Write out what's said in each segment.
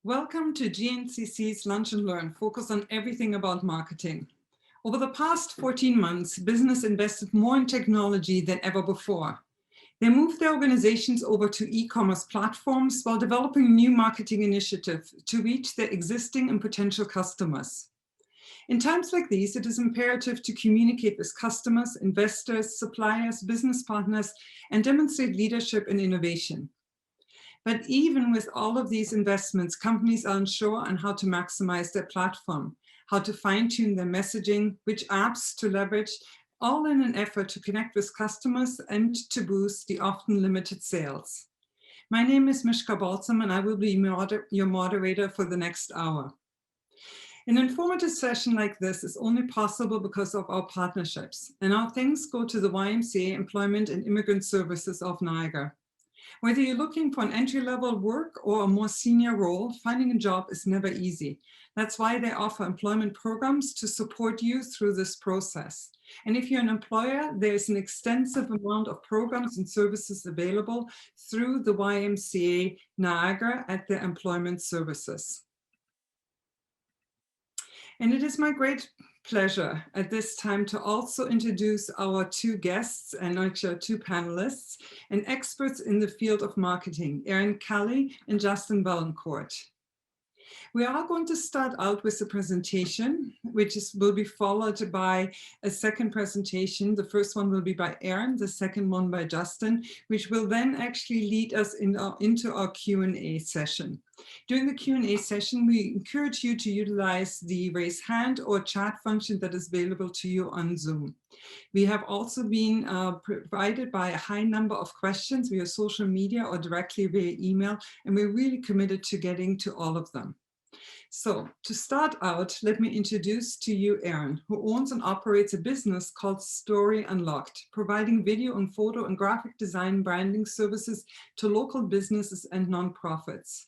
Welcome to GNCC's Lunch and Learn, focus on everything about marketing. Over the past 14 months, business invested more in technology than ever before. They moved their organizations over to e-commerce platforms while developing new marketing initiatives to reach their existing and potential customers. In times like these, it is imperative to communicate with customers, investors, suppliers, business partners, and demonstrate leadership and innovation. But even with all of these investments, companies are unsure on how to maximize their platform, how to fine-tune their messaging, which apps to leverage, all in an effort to connect with customers and to boost the often limited sales. My name is Mishka Balsam, and I will be your moderator for the next hour. An informative session like this is only possible because of our partnerships, and our thanks go to the YMCA Employment and Immigrant Services of Niagara. Whether you're looking for an entry-level work or a more senior role, finding a job is never easy. That's why they offer employment programs to support you through this process. And if you're an employer, there's an extensive amount of programs and services available through the YMCA Niagara at their employment services. And it is my great pleasure at this time to also introduce our two guests and actually our two panelists and experts in the field of marketing, Erin Kelly and Justin Vaillancourt. We are going to start out with a presentation, which will be followed by a second presentation. The first one will be by Erin, the second one by Justin, which will then actually lead us into our Q&A session. During the Q&A session, we encourage you to utilize the raise hand or chat function that is available to you on Zoom. We have also been provided by a high number of questions via social media or directly via email, and we're really committed to getting to all of them. So to start out, let me introduce to you Erin, who owns and operates a business called Story Unlocked, providing video and photo and graphic design branding services to local businesses and nonprofits.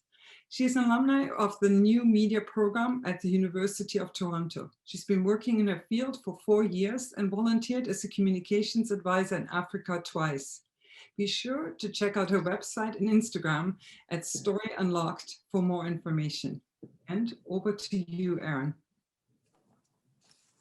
She is an alumni of the New Media program at the University of Toronto. She's been working in her field for 4 years and volunteered as a communications advisor in Africa twice. Be sure to check out her website and Instagram at Story Unlocked for more information. And over to you, Erin.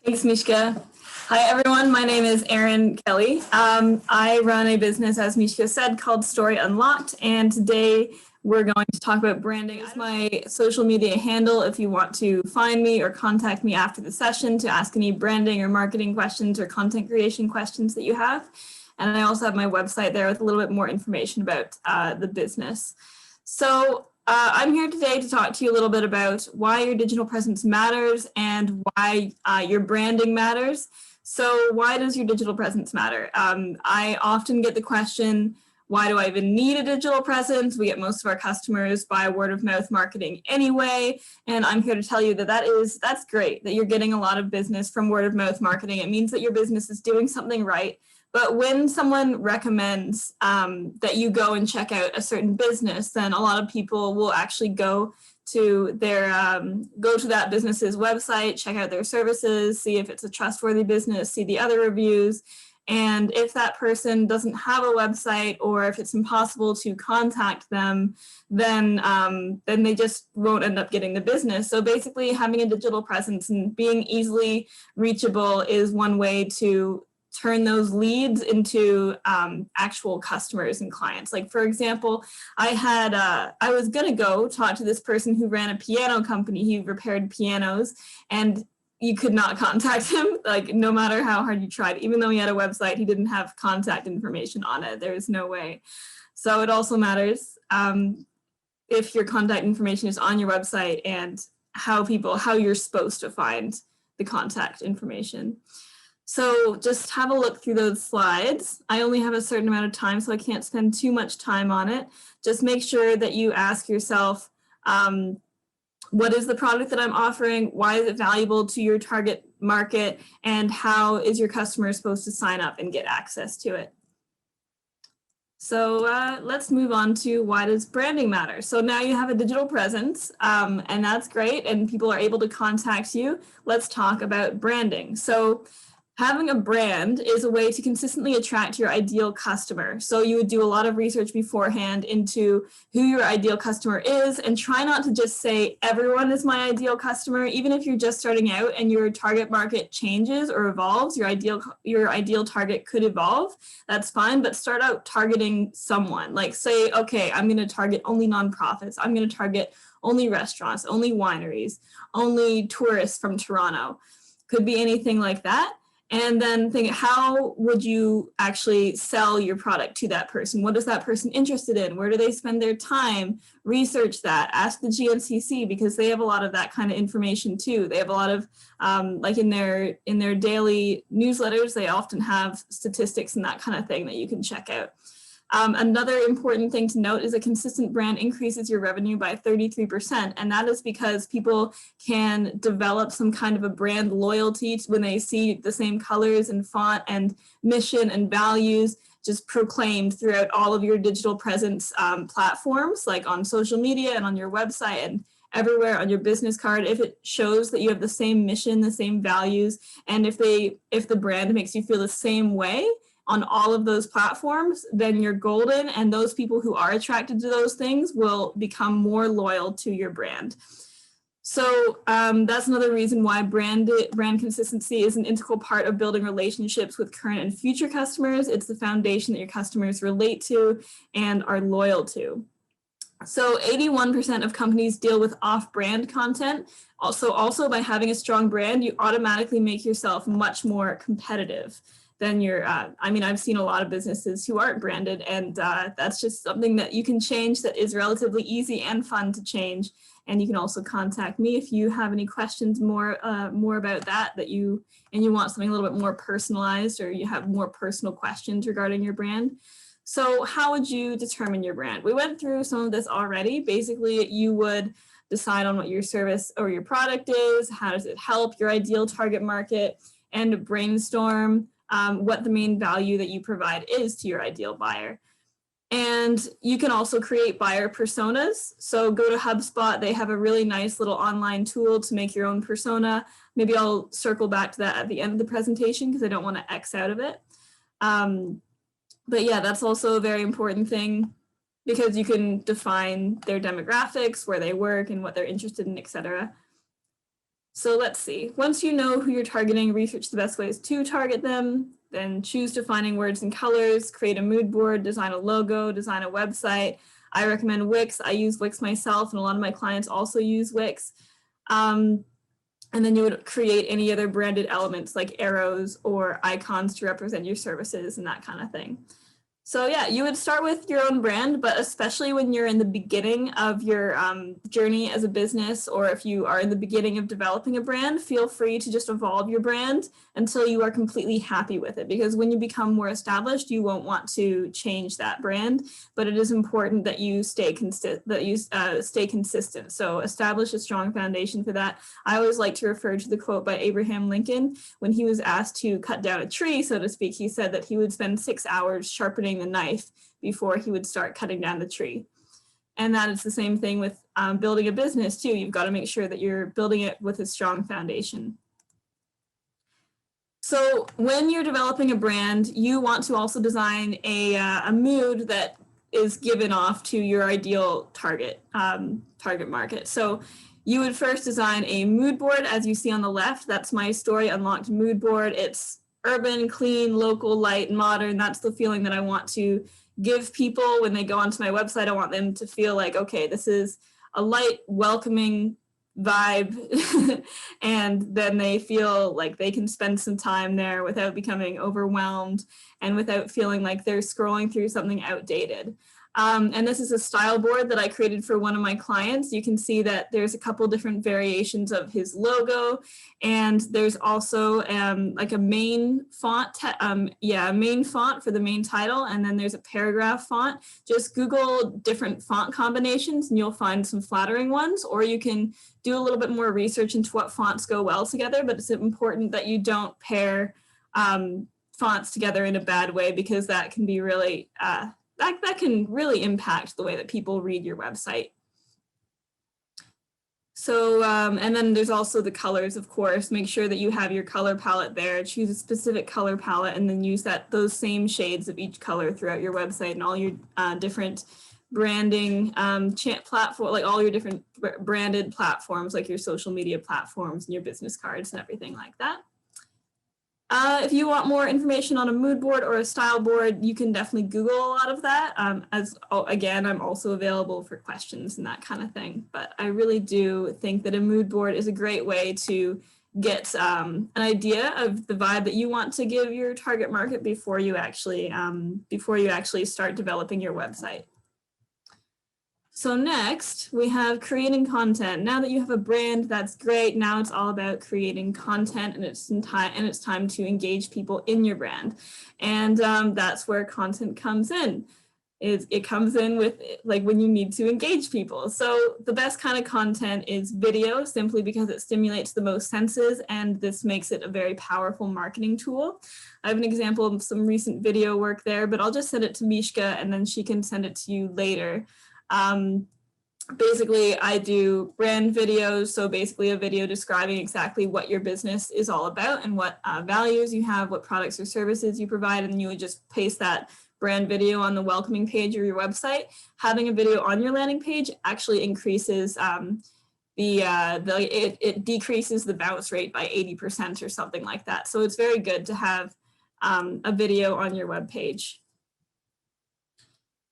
Thanks, Mishka. Hi, everyone. My name is Erin Kelly. I run a business, as Mishka said, called Story Unlocked, and today we're going to talk about branding. It's my social media handle if you want to find me or contact me after the session to ask any branding or marketing questions or content creation questions that you have. And I also have my website there with a little bit more information about the business. So I'm here today to talk to you a little bit about why your digital presence matters and why your branding matters. So why does your digital presence matter? I often get the question, why do I even need a digital presence? We get most of our customers by word of mouth marketing anyway. And I'm here to tell you that that's great, that you're getting a lot of business from word of mouth marketing. It means that your business is doing something right. But when someone recommends that you go and check out a certain business, then a lot of people will actually go to that business's website, check out their services, see if it's a trustworthy business, see the other reviews. And if that person doesn't have a website or if it's impossible to contact them, then they just won't end up getting the business. So basically having a digital presence and being easily reachable is one way to turn those leads into actual customers and clients. Like, for example, I was gonna go talk to this person who ran a piano company. He repaired pianos, and you could not contact him, like, no matter how hard you tried. Even though he had a website, he didn't have contact information on it. There was no way. So it also matters if your contact information is on your website and how you're supposed to find the contact information. So just have a look through those slides. I only have a certain amount of time, so I can't spend too much time on it. Just make sure that you ask yourself, what is the product that I'm offering? Why is it valuable to your target market? And how is your customer supposed to sign up and get access to it? So let's move on to why does branding matter? So now you have a digital presence, and that's great, and people are able to contact you. Let's talk about branding. So Having a brand is a way to consistently attract your ideal customer. So you would do a lot of research beforehand into who your ideal customer is, and try not to just say everyone is my ideal customer. Even if you're just starting out and your target market changes or evolves, your ideal target could evolve. That's fine, but start out targeting someone. Like say, okay, I'm going to target only nonprofits. I'm going to target only restaurants, only wineries, only tourists from Toronto. Could be anything like that. And then think, how would you actually sell your product to that person? What is that person interested in? Where do they spend their time? Research that. Ask the GNCC, because they have a lot of that kind of information too. They have a lot of, like in their daily newsletters, they often have statistics and that kind of thing that you can check out. Another important thing to note is a consistent brand increases your revenue by 33%. And that is because people can develop some kind of a brand loyalty when they see the same colors and font and mission and values just proclaimed throughout all of your digital presence platforms, like on social media and on your website and everywhere on your business card. If it shows that you have the same mission, the same values, and if the brand makes you feel the same way on all of those platforms, then you're golden, and those people who are attracted to those things will become more loyal to your brand. So that's another reason why brand consistency is an integral part of building relationships with current and future customers. It's the foundation that your customers relate to and are loyal to. So 81% of companies deal with off-brand content. Also by having a strong brand, you automatically make yourself much more competitive than your, I mean, I've seen a lot of businesses who aren't branded, and that's just something that you can change that is relatively easy and fun to change. And you can also contact me if you have any questions more about that you want something a little bit more personalized, or you have more personal questions regarding your brand. So how would you determine your brand? We went through some of this already. Basically, you would decide on what your service or your product is, how does it help your ideal target market, and brainstorm what the main value that you provide is to your ideal buyer. And you can also create buyer personas. So go to HubSpot. They have a really nice little online tool to make your own persona. Maybe I'll circle back to that at the end of the presentation because I don't want to X out of it. But yeah, that's also a very important thing, because you can define their demographics, where they work, and what they're interested in, etc. So let's see. Once you know who you're targeting, research the best ways to target them, then choose defining words and colors, create a mood board, design a logo, design a website. I recommend Wix. I use Wix myself, and a lot of my clients also use Wix. And then you would create any other branded elements like arrows or icons to represent your services and that kind of thing. So yeah, you would start with your own brand, but especially when you're in the beginning of your journey as a business, or if you are in the beginning of developing a brand, feel free to just evolve your brand until you are completely happy with it. Because when you become more established, you won't want to change that brand, but it is important that you stay consistent. So establish a strong foundation for that. I always like to refer to the quote by Abraham Lincoln. When he was asked to cut down a tree, so to speak, he said that he would spend 6 hours sharpening the knife before he would start cutting down the tree. And that is the same thing with building a business too. You've got to make sure that you're building it with a strong foundation. So when you're developing a brand, you want to also design a mood that is given off to your ideal target market. So you would first design a mood board, as you see on the left. That's my Story Unlocked mood board. It's urban, clean, local, light, modern. That's the feeling that I want to give people when they go onto my website. I want them to feel like, okay, this is a light, welcoming vibe. And then they feel like they can spend some time there without becoming overwhelmed and without feeling like they're scrolling through something outdated. And this is a style board that I created for one of my clients. You can see that there's a couple different variations of his logo, and there's also like a main font, a main font for the main title, and then there's a paragraph font. Just Google different font combinations and you'll find some flattering ones, or you can do a little bit more research into what fonts go well together, but it's important that you don't pair fonts together in a bad way, because that can be really that can really impact the way that people read your website. So, and then there's also the colors, of course. Make sure that you have your color palette there. Choose a specific color palette and then use those same shades of each color throughout your website and all your different branding platform, like all your different branded platforms, like your social media platforms and your business cards and everything like that. If you want more information on a mood board or a style board, you can definitely Google a lot of that. Again, I'm also available for questions and that kind of thing. But I really do think that a mood board is a great way to get an idea of the vibe that you want to give your target market before you actually start developing your website. So next, we have creating content. Now that you have a brand, that's great. Now it's all about creating content, and it's time to engage people in your brand. And that's where content comes in. It comes in with like when you need to engage people. So the best kind of content is video, simply because it stimulates the most senses, and this makes it a very powerful marketing tool. I have an example of some recent video work there, but I'll just send it to Mishka and then she can send it to you later. Basically, I do brand videos. So basically a video describing exactly what your business is all about and what values you have, what products or services you provide, and you would just paste that brand video on the welcoming page of your website. Having a video on your landing page actually increases it decreases the bounce rate by 80% or something like that. So it's very good to have a video on your web page.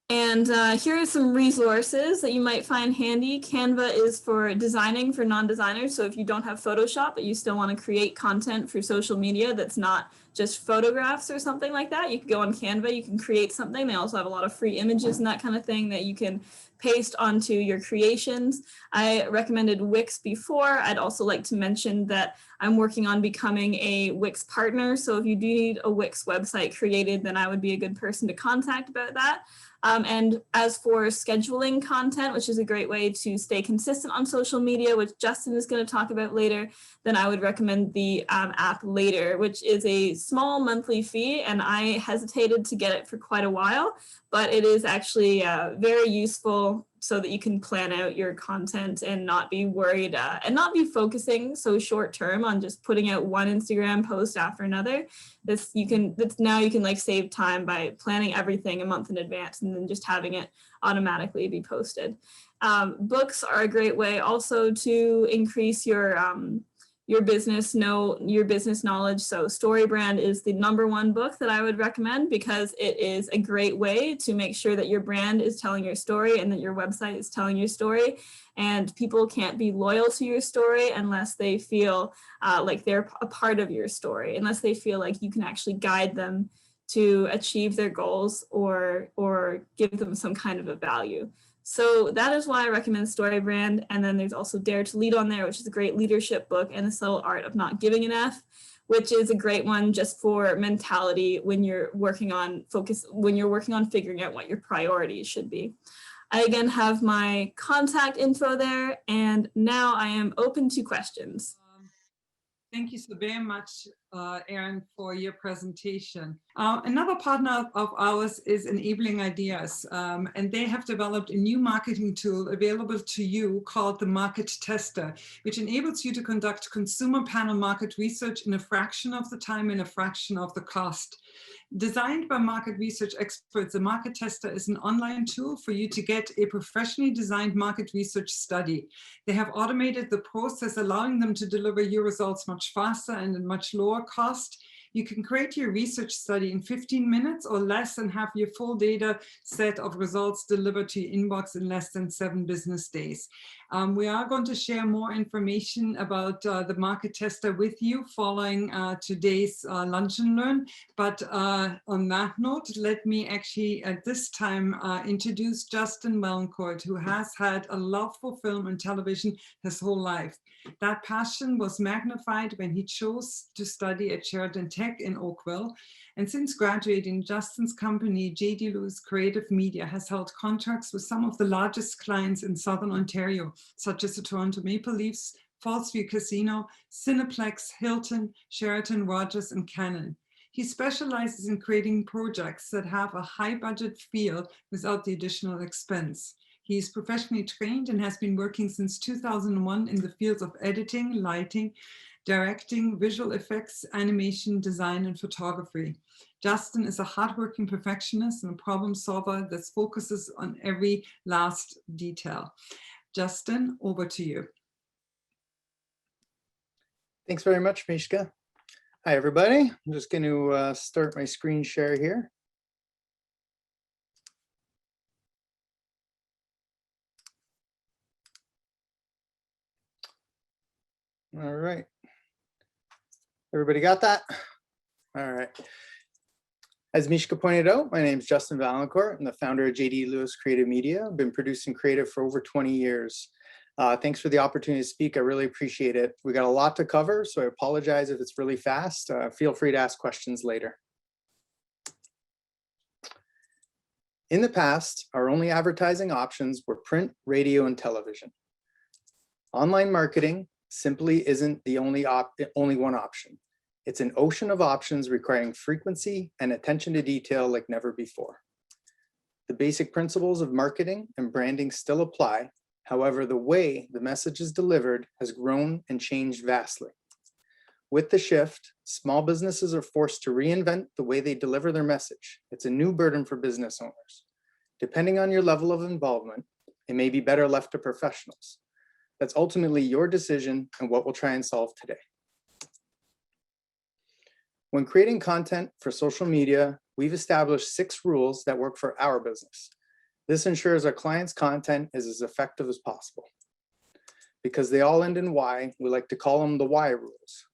And here are some resources that you might find handy. Canva is for designing for non-designers. So if you don't have Photoshop, but you still want to create content for social media that's not just photographs or something like that, you can go on Canva, you can create something. They also have a lot of free images and that kind of thing that you can paste onto your creations. I recommended Wix before. I'd also like to mention that I'm working on becoming a Wix partner. So if you do need a Wix website created, then I would be a good person to contact about that. And as for scheduling content, which is a great way to stay consistent on social media, which Justin is going to talk about later, then I would recommend the app Later, which is a small monthly fee. And I hesitated to get it for quite a while, but it is actually very useful so that you can plan out your content and not be worried and not be focusing so short term on just putting out one Instagram post after another. Now you can like save time by planning everything a month in advance and then just having it automatically be posted. Books are a great way also to increase your business knowledge. So Storybrand is the #1 book that I would recommend because it is a great way to make sure that your brand is telling your story and that your website is telling your story. And people can't be loyal to your story unless they feel like they're a part of your story, unless they feel like you can actually guide them to achieve their goals or give them some kind of a value. So that is why I recommend Storybrand. And then there's also Dare to Lead on there, which is a great leadership book, and The Subtle Art of Not Giving an F, which is a great one just for mentality when you're working on figuring out what your priorities should be. I again have my contact info there, and now I am open to questions. Thank you so very much, Erin, for your presentation. Another partner of ours is Enabling Ideas, and they have developed a new marketing tool available to you called the Market Tester, which enables you to conduct consumer panel market research in a fraction of the time and a fraction of the cost. Designed by market research experts, the Market Tester is an online tool for you to get a professionally designed market research study. They have automated the process, allowing them to deliver your results much faster and at much lower cost. You can create your research study in 15 minutes or less and have your full data set of results delivered to your inbox in less than 7 business days. We are going to share more information about the Market Tester with you following today's Lunch and Learn. But on that note, let me actually at this time introduce Justin Melnkort, who has had a love for film and television his whole life. That passion was magnified when he chose to study at Sheridan Tech in Oakville. And since graduating, Justin's company, J.D. Lewis Creative Media, has held contracts with some of the largest clients in Southern Ontario, such as the Toronto Maple Leafs, Fallsview Casino, Cineplex, Hilton, Sheraton, Rogers, and Canon. He specializes in creating projects that have a high budget feel without the additional expense. He is professionally trained and has been working since 2001 in the fields of editing, lighting, directing, visual effects, animation, design, and photography. Justin is a hardworking perfectionist and a problem solver that focuses on every last detail. Justin, over to you. Thanks very much, Mishka. Hi, everybody. I'm just going to start my screen share here. All right. Everybody got that? All right. As Mishka pointed out, my name is Justin Vaillancourt. I'm the founder of JD Lewis Creative Media. I've been producing creative for over 20 years. Thanks for the opportunity to speak. I really appreciate it. We got a lot to cover, so I apologize if it's really fast. Feel free to ask questions later. In the past, our only advertising options were print, radio, and television. Online marketing simply isn't the only one option. It's an ocean of options requiring frequency and attention to detail like never before. The basic principles of marketing and branding still apply. However, the way the message is delivered has grown and changed vastly. With the shift, small businesses are forced to reinvent the way they deliver their message. It's a new burden for business owners. Depending on your level of involvement, it may be better left to professionals. That's ultimately your decision and what we'll try and solve today. When creating content for social media, we've established 6 rules that work for our business. This ensures our clients' content is as effective as possible. Because they all end in Y, we like to call them the Y rules.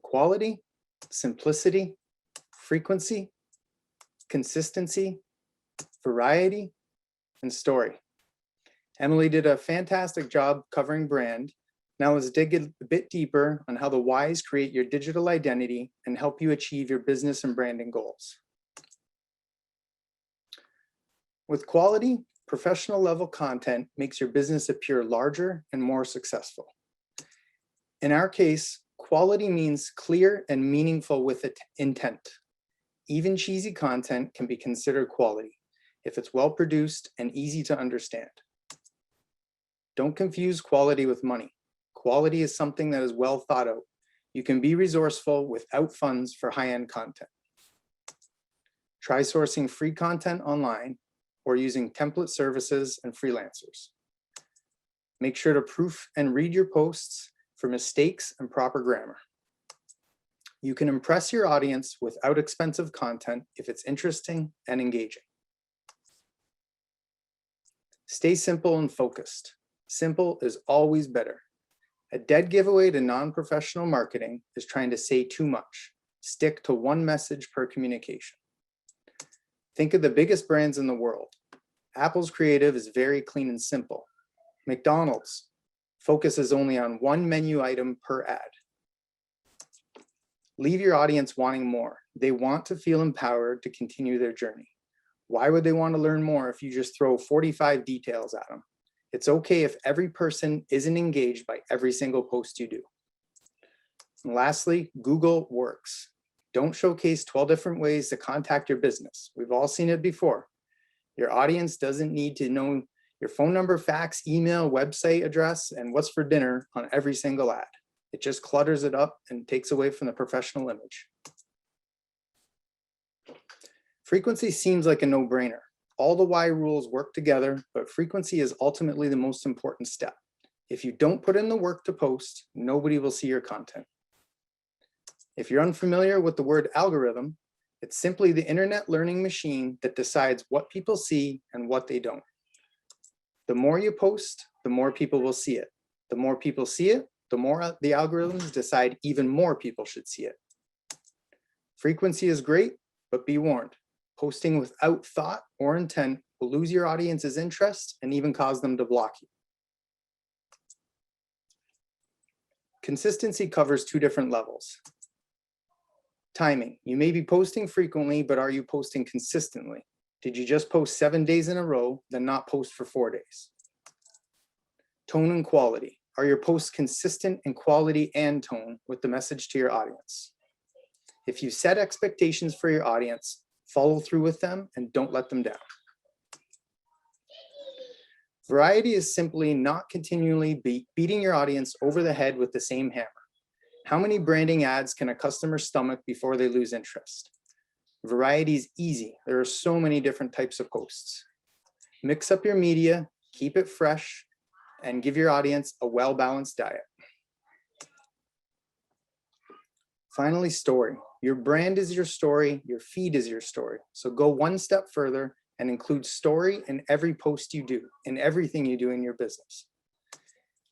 Quality, simplicity, frequency, consistency, variety, and story. Emily did a fantastic job covering brand. Now let's dig a bit deeper on how the Whys create your digital identity and help you achieve your business and branding goals. With quality, professional level content makes your business appear larger and more successful. In our case, quality means clear and meaningful with intent. Even cheesy content can be considered quality if it's well produced and easy to understand. Don't confuse quality with money. Quality is something that is well thought out. You can be resourceful without funds for high-end content. Try sourcing free content online or using template services and freelancers. Make sure to proof and read your posts for mistakes and proper grammar. You can impress your audience without expensive content if it's interesting and engaging. Stay simple and focused. Simple is always better. A dead giveaway to non-professional marketing is trying to say too much. Stick to one message per communication. Think of the biggest brands in the world. Apple's creative is very clean and simple. McDonald's focuses only on one menu item per ad. Leave your audience wanting more. They want to feel empowered to continue their journey. Why would they want to learn more if you just throw 45 details at them? It's okay if every person isn't engaged by every single post you do. And lastly, Google works. Don't showcase 12 different ways to contact your business. We've all seen it before. Your audience doesn't need to know your phone number, fax, email, website address, and what's for dinner on every single ad. It just clutters it up and takes away from the professional image. Frequency seems like a no-brainer. All the Y rules work together, but frequency is ultimately the most important step. If you don't put in the work to post, nobody will see your content. If you're unfamiliar with the word algorithm, it's simply the internet learning machine that decides what people see and what they don't. The more you post, the more people will see it. The more people see it, the more the algorithms decide even more people should see it. Frequency is great, but be warned. Posting without thought or intent will lose your audience's interest and even cause them to block you. Consistency covers 2 different levels. Timing. You may be posting frequently, but are you posting consistently? Did you just post 7 days in a row, then not post for 4 days? Tone and quality. Are your posts consistent in quality and tone with the message to your audience? If you set expectations for your audience, follow through with them and don't let them down. Variety is simply not continually beating your audience over the head with the same hammer. How many branding ads can a customer stomach before they lose interest? Variety is easy. There are so many different types of posts. Mix up your media, keep it fresh, and give your audience a well-balanced diet. Finally, story. Your brand is your story, your feed is your story. So go one step further and include story in every post you do, in everything you do in your business.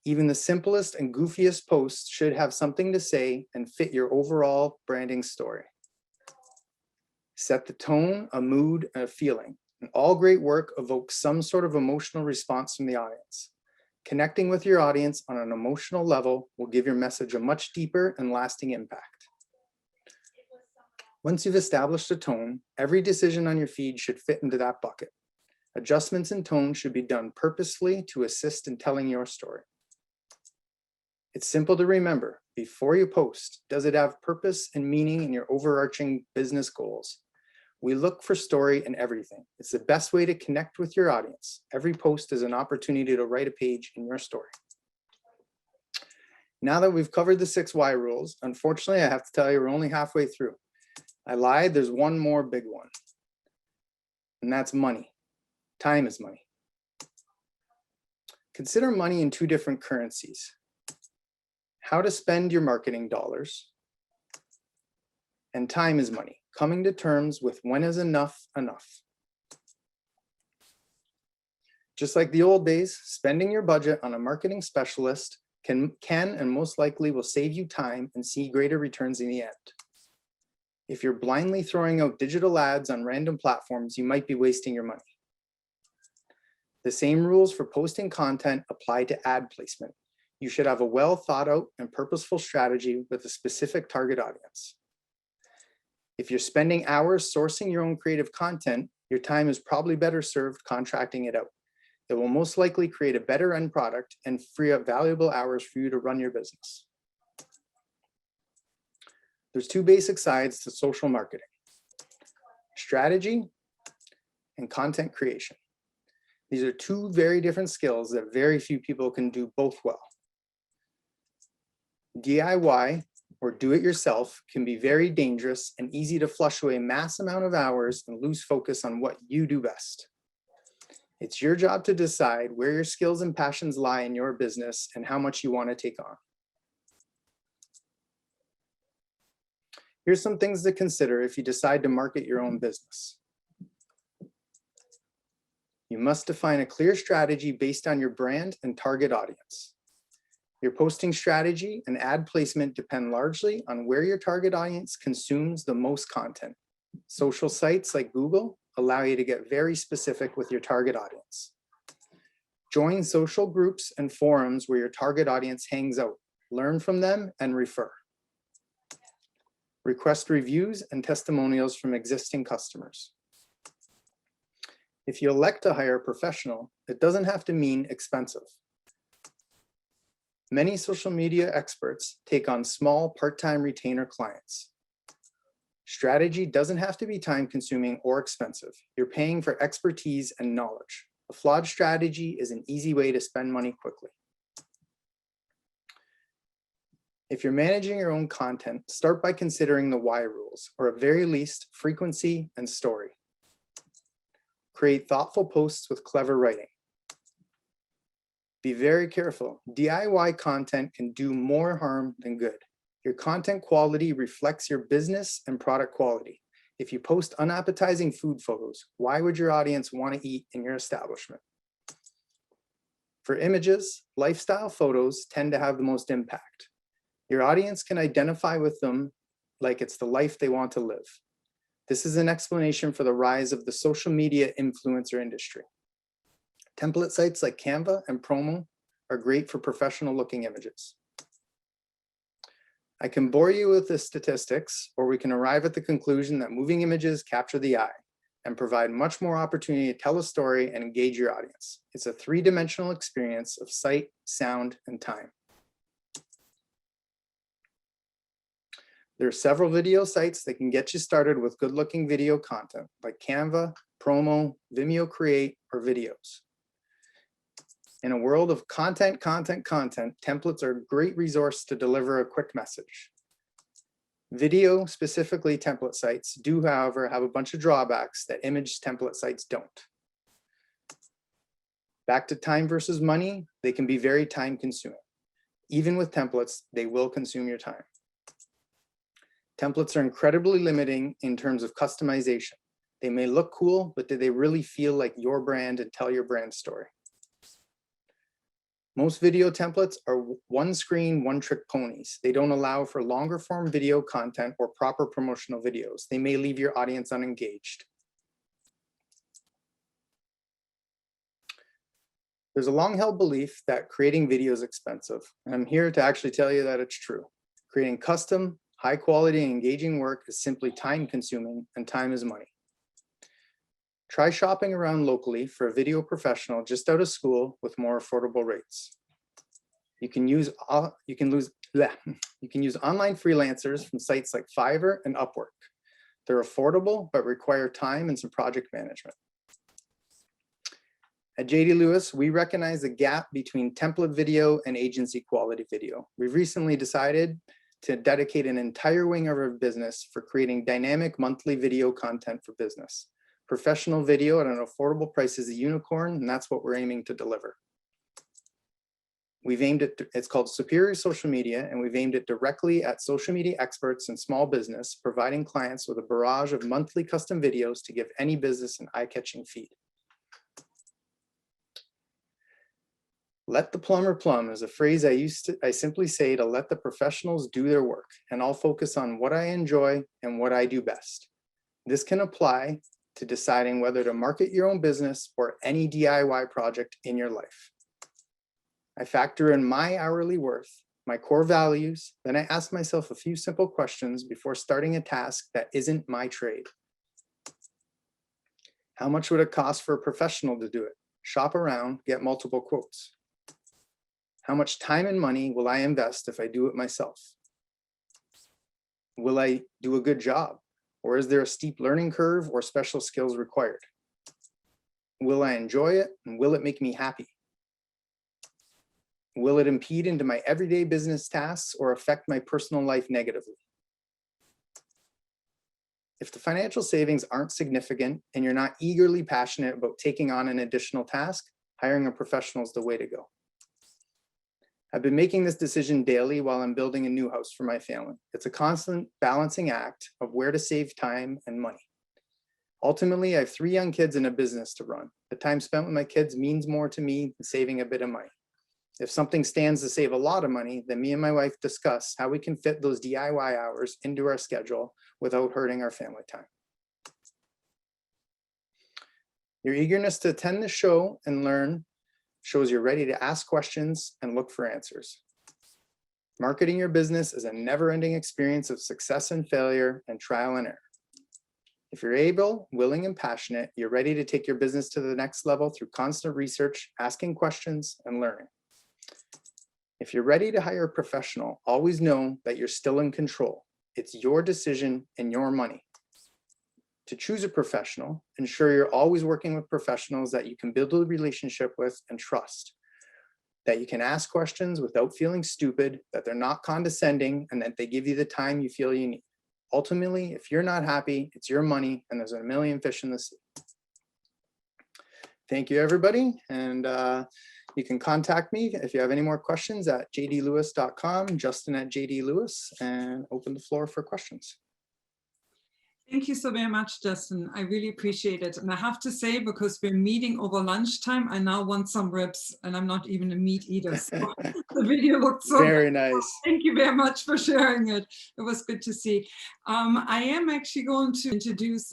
Even the simplest and goofiest posts should have something to say and fit your overall branding story. Set the tone, a mood, and a feeling. And all great work evokes some sort of emotional response from the audience. Connecting with your audience on an emotional level will give your message a much deeper and lasting impact. Once you've established a tone, every decision on your feed should fit into that bucket. Adjustments in tone should be done purposefully to assist in telling your story. It's simple to remember. Before you post, does it have purpose and meaning in your overarching business goals? We look for story in everything. It's the best way to connect with your audience. Every post is an opportunity to write a page in your story. Now that we've covered the 6 why rules, unfortunately, I have to tell you, we're only halfway through. I lied, there's one more big one, and that's money. Time is money. Consider money in 2 different currencies. How to spend your marketing dollars, and time is money. Coming to terms with when is enough enough. Just like the old days, spending your budget on a marketing specialist can and most likely will save you time and see greater returns in the end. If you're blindly throwing out digital ads on random platforms, you might be wasting your money. The same rules for posting content apply to ad placement. You should have a well thought out and purposeful strategy with a specific target audience. If you're spending hours sourcing your own creative content, your time is probably better served contracting it out. It will most likely create a better end product and free up valuable hours for you to run your business. There's 2 basic sides to social marketing: strategy and content creation. These are 2 very different skills that very few people can do both well. DIY, or do it yourself, can be very dangerous and easy to flush away mass amount of hours and lose focus on what you do best. It's your job to decide where your skills and passions lie in your business and how much you want to take on. Here's some things to consider if you decide to market your own business. You must define a clear strategy based on your brand and target audience. Your posting strategy and ad placement depend largely on where your target audience consumes the most content. Social sites like Google allow you to get very specific with your target audience. Join social groups and forums where your target audience hangs out. Learn from them and refer. Request reviews and testimonials from existing customers. If you elect to hire a professional, it doesn't have to mean expensive. Many social media experts take on small part-time retainer clients. Strategy doesn't have to be time-consuming or expensive. You're paying for expertise and knowledge. A flawed strategy is an easy way to spend money quickly. If you're managing your own content, start by considering the why rules, or at very least, frequency and story. Create thoughtful posts with clever writing. Be very careful. DIY content can do more harm than good. Your content quality reflects your business and product quality. If you post unappetizing food photos, why would your audience want to eat in your establishment? For images, lifestyle photos tend to have the most impact. Your audience can identify with them like it's the life they want to live. This is an explanation for the rise of the social media influencer industry. Template sites like Canva and Promo are great for professional looking images. I can bore you with the statistics, or we can arrive at the conclusion that moving images capture the eye and provide much more opportunity to tell a story and engage your audience. It's a 3-dimensional experience of sight, sound, and time. There are several video sites that can get you started with good-looking video content like Canva, Promo, Vimeo Create, or Videos. In a world of content, templates are a great resource to deliver a quick message. Video, specifically template sites, do, however, have a bunch of drawbacks that image template sites don't. Back to time versus money, they can be very time consuming. Even with templates, they will consume your time. Templates are incredibly limiting in terms of customization. They may look cool, but do they really feel like your brand and tell your brand story? Most video templates are one screen, one trick ponies. They don't allow for longer form video content or proper promotional videos. They may leave your audience unengaged. There's a long held belief that creating video is expensive. And I'm here to actually tell you that it's true. Creating custom, high quality and engaging work is simply time consuming, and time is money. Try shopping around locally for a video professional just out of school with more affordable rates. You can use online freelancers from sites like Fiverr and Upwork. They're affordable, but require time and some project management. At JD Lewis, we recognize the gap between template video and agency quality video. We've recently decided to dedicate an entire wing of our business for creating dynamic monthly video content for business. Professional video at an affordable price is a unicorn, and that's what we're aiming to deliver. We've aimed it, it's called Superior Social Media, and we've aimed it directly at social media experts and small business, providing clients with a barrage of monthly custom videos to give any business an eye-catching feed. Let the plumber plumb is a phrase I simply say to let the professionals do their work, and I'll focus on what I enjoy and what I do best. This can apply to deciding whether to market your own business or any DIY project in your life. I factor in my hourly worth, my core values, then I ask myself a few simple questions before starting a task that isn't my trade. How much would it cost for a professional to do it? Shop around, get multiple quotes. How much time and money will I invest if I do it myself? Will I do a good job? Or is there a steep learning curve or special skills required? Will I enjoy it, and will it make me happy? Will it impede into my everyday business tasks or affect my personal life negatively? If the financial savings aren't significant and you're not eagerly passionate about taking on an additional task, hiring a professional is the way to go. I've been making this decision daily while I'm building a new house for my family. It's a constant balancing act of where to save time and money. Ultimately, I have 3 young kids and a business to run. The time spent with my kids means more to me than saving a bit of money. If something stands to save a lot of money, then me and my wife discuss how we can fit those DIY hours into our schedule without hurting our family time. Your eagerness to attend the show and learn shows you're ready to ask questions and look for answers. Marketing your business is a never-ending experience of success and failure and trial and error. If you're able, willing, and passionate, you're ready to take your business to the next level through constant research, asking questions, and learning. If you're ready to hire a professional, always know that you're still in control. It's your decision and your money. To choose a professional, ensure you're always working with professionals that you can build a relationship with and trust, that you can ask questions without feeling stupid, that they're not condescending, and that they give you the time you feel you need. Ultimately, if you're not happy, it's your money and there's a million fish in the sea. Thank you, everybody. And you can contact me if you have any more questions at jdlewis.com, Justin at jdlewis, and open the floor for questions. Thank you so very much, Justin. I really appreciate it. And I have to say, because we're meeting over lunchtime, I now want some ribs, and I'm not even a meat eater. So the video looked so very good. nice. Thank you very much for sharing it. It was good to see. I am actually going to introduce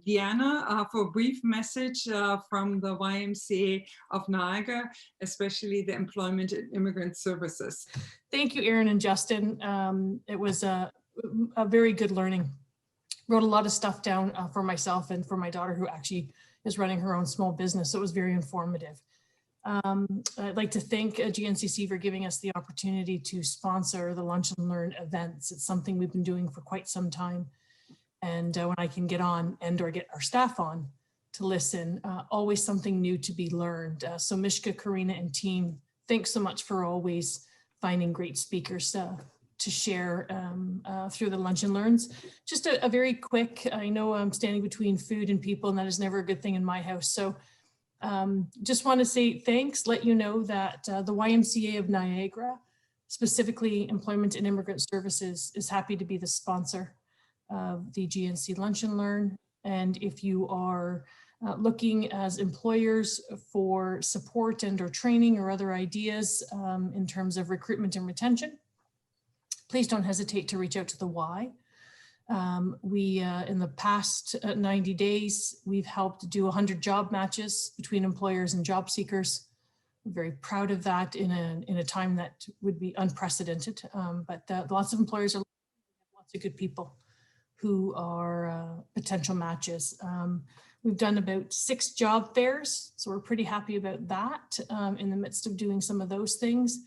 Diana for a brief message from the YMCA of Niagara, especially the Employment and Immigrant Services. Thank you, Erin and Justin. It was a very good learning. Wrote a lot of stuff down for myself and for my daughter, who actually is running her own small business. So it was very informative. I'd like to thank GNCC for giving us the opportunity to sponsor the Lunch and Learn events. It's something we've been doing for quite some time. And when I can get on and or get our staff on to listen, always something new to be learned. So Mishka, Karina, and team, thanks so much for always finding great speakers to share through the Lunch and Learns. Just a very quick, I know I'm standing between food and people, and that is never a good thing in my house. So just want to say thanks, let you know that the YMCA of Niagara, specifically Employment and Immigrant Services, is happy to be the sponsor of the GNC Lunch and Learn. And if you are looking as employers for support and or training or other ideas in terms of recruitment and retention, please don't hesitate to reach out to the Y. We, in the past 90 days, we've helped do 100 job matches between employers and job seekers. We're very proud of that in a time that would be unprecedented, but lots of employers are lots of good people who are potential matches. We've done about 6 job fairs, so we're pretty happy about that in the midst of doing some of those things.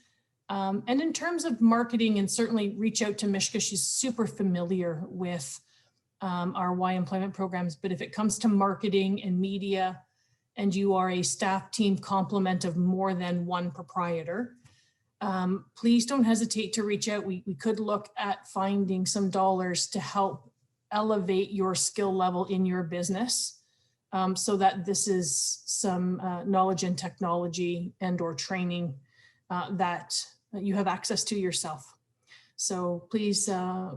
And in terms of marketing, and certainly reach out to Mishka, she's super familiar with our Y employment programs, but if it comes to marketing and media, and you are a staff team complement of more than one proprietor, please don't hesitate to reach out. We could look at finding some dollars to help elevate your skill level in your business so that this is some knowledge and technology and or training that you have access to yourself. So please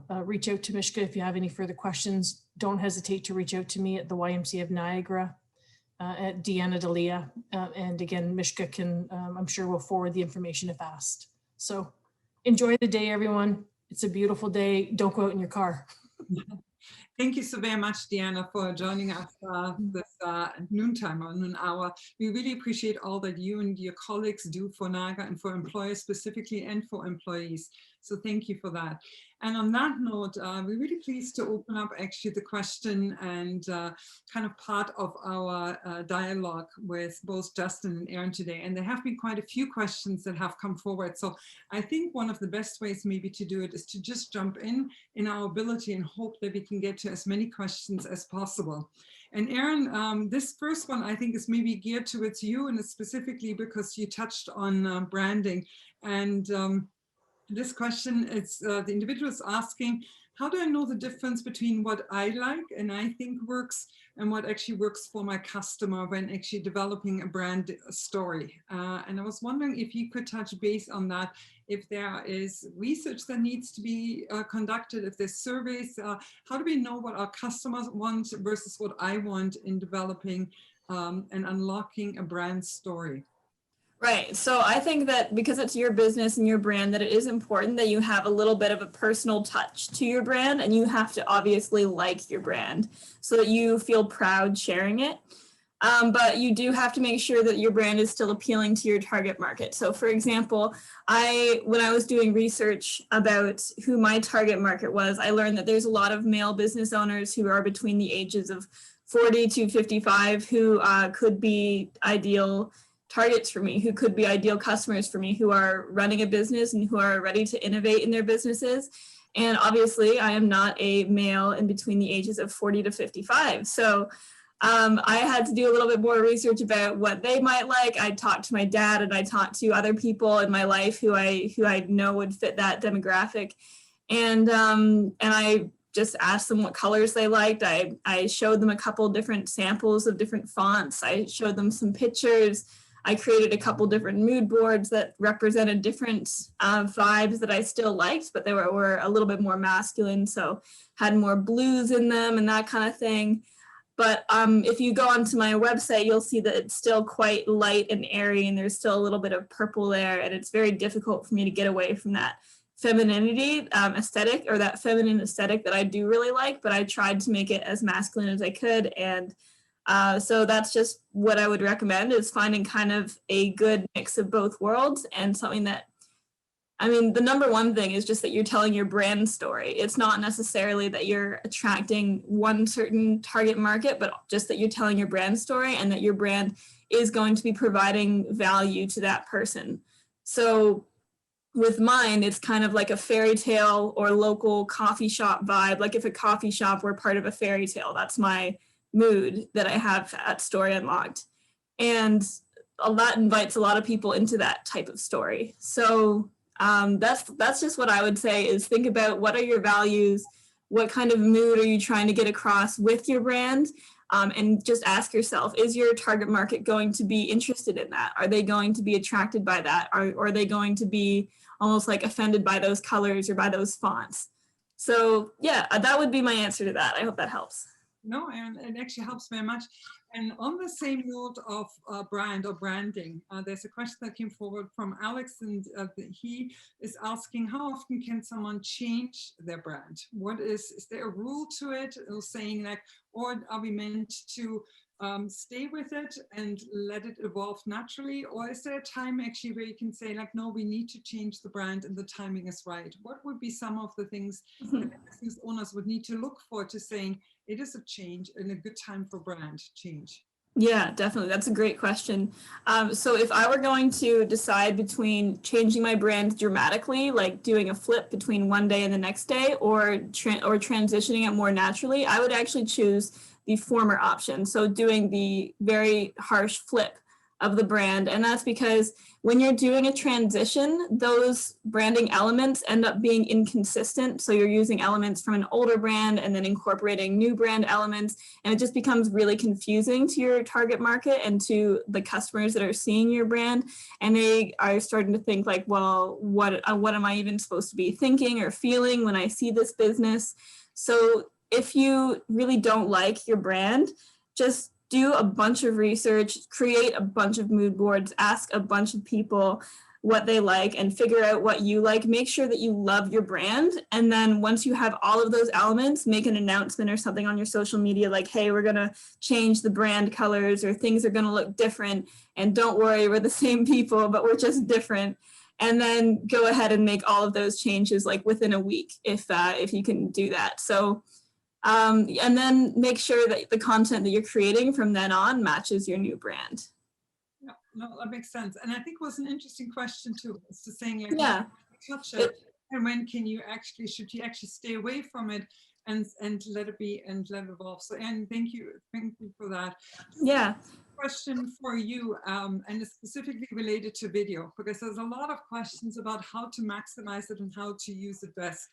reach out to Mishka if you have any further questions. Don't hesitate to reach out to me at the YMCA of Niagara, at Deanna Dalia. And again, Mishka can, I'm sure will forward the information if asked. So enjoy the day, everyone. It's a beautiful day. Don't go out in your car. Thank you so very much, Deanna, for joining us this noontime or noon hour. We really appreciate all that you and your colleagues do for NAGA and for employers specifically and for employees. So thank you for that. And on that note, we're really pleased to open up actually the question and kind of part of our dialogue with both Justin and Erin today. And there have been quite a few questions that have come forward. So I think one of the best ways maybe to do it is to just jump in our ability and hope that we can get to as many questions as possible. And Erin, this first one I think is maybe geared towards you, and it's specifically because you touched on branding. And this question, it's the individual is asking, how do I know the difference between what I like and I think works and what actually works for my customer when actually developing a brand story? And I was wondering if you could touch base on that, if there is research that needs to be conducted, if there's surveys, how do we know what our customers want versus what I want in developing and unlocking a brand story? Right. So I think that because it's your business and your brand, that it is important that you have a little bit of a personal touch to your brand, and you have to obviously like your brand so that you feel proud sharing it. But you do have to make sure that your brand is still appealing to your target market. So for example, when I was doing research about who my target market was, I learned that there's a lot of male business owners who are between the ages of 40 to 55 who could be ideal targets for me, who could be ideal customers for me, who are running a business and who are ready to innovate in their businesses. And obviously I am not a male in between the ages of 40 to 55. So I had to do a little bit more research about what they might like. I talked to my dad and I talked to other people in my life who I know would fit that demographic. And I just asked them what colors they liked. I showed them a couple different samples of different fonts. I showed them some pictures. I created a couple different mood boards that represented different vibes that I still liked, but they were a little bit more masculine, so had more blues in them and that kind of thing. But if you go onto my website, you'll see that it's still quite light and airy, and there's still a little bit of purple there, and it's very difficult for me to get away from that femininity aesthetic, or that feminine aesthetic that I do really like, but I tried to make it as masculine as I could. And so that's just what I would recommend, is finding kind of a good mix of both worlds, and something that, I mean, the number one thing is just that you're telling your brand story. It's not necessarily that you're attracting one certain target market, but just that you're telling your brand story and that your brand is going to be providing value to that person. So with mine, it's kind of like a fairy tale or local coffee shop vibe. Like if a coffee shop were part of a fairy tale, that's my mood that I have at Story Unlocked. And that invites a lot of people into that type of story. So that's just what I would say is think about what are your values, what kind of mood are you trying to get across with your brand, and just ask yourself, is your target market going to be interested in that? Are they going to be attracted by that? Or are they going to be almost like offended by those colors or by those fonts? So yeah, that would be my answer to that. I hope that helps. No, and it actually helps very much. And on the same note of brand or branding, there's a question that came forward from Alex, and he is asking, how often can someone change their brand? Is there a rule to it? Or saying like, or are we meant to stay with it and let it evolve naturally? Or is there a time actually where you can say like, no, we need to change the brand and the timing is right? What would be some of the things that business owners would need to look for to saying, it is a change and a good time for brand change? Yeah, definitely. That's a great question. So if I were going to decide between changing my brand dramatically, like doing a flip between one day and the next day, or transitioning it more naturally, I would actually choose the former option. So doing the very harsh flip of the brand. And that's because when you're doing a transition, those branding elements end up being inconsistent. So you're using elements from an older brand and then incorporating new brand elements, and it just becomes really confusing to your target market and to the customers that are seeing your brand. And they are starting to think like, well, what am I even supposed to be thinking or feeling when I see this business? So if you really don't like your brand, just do a bunch of research, create a bunch of mood boards, ask a bunch of people what they like and figure out what you like. Make sure that you love your brand. And then once you have all of those elements, make an announcement or something on your social media like, hey, we're gonna change the brand colors or things are gonna look different. And don't worry, we're the same people, but we're just different. And then go ahead and make all of those changes like within a week if you can do that. So and then make sure that the content that you're creating from then on matches your new brand. Yeah, no, that makes sense. And I think it was an interesting question too. It's just saying like, Yeah. Touch it, and when should you actually stay away from it and let it be and let it evolve? So Erin, thank you for that. Yeah. Question for you, and it's specifically related to video, because there's a lot of questions about how to maximize it and how to use it best.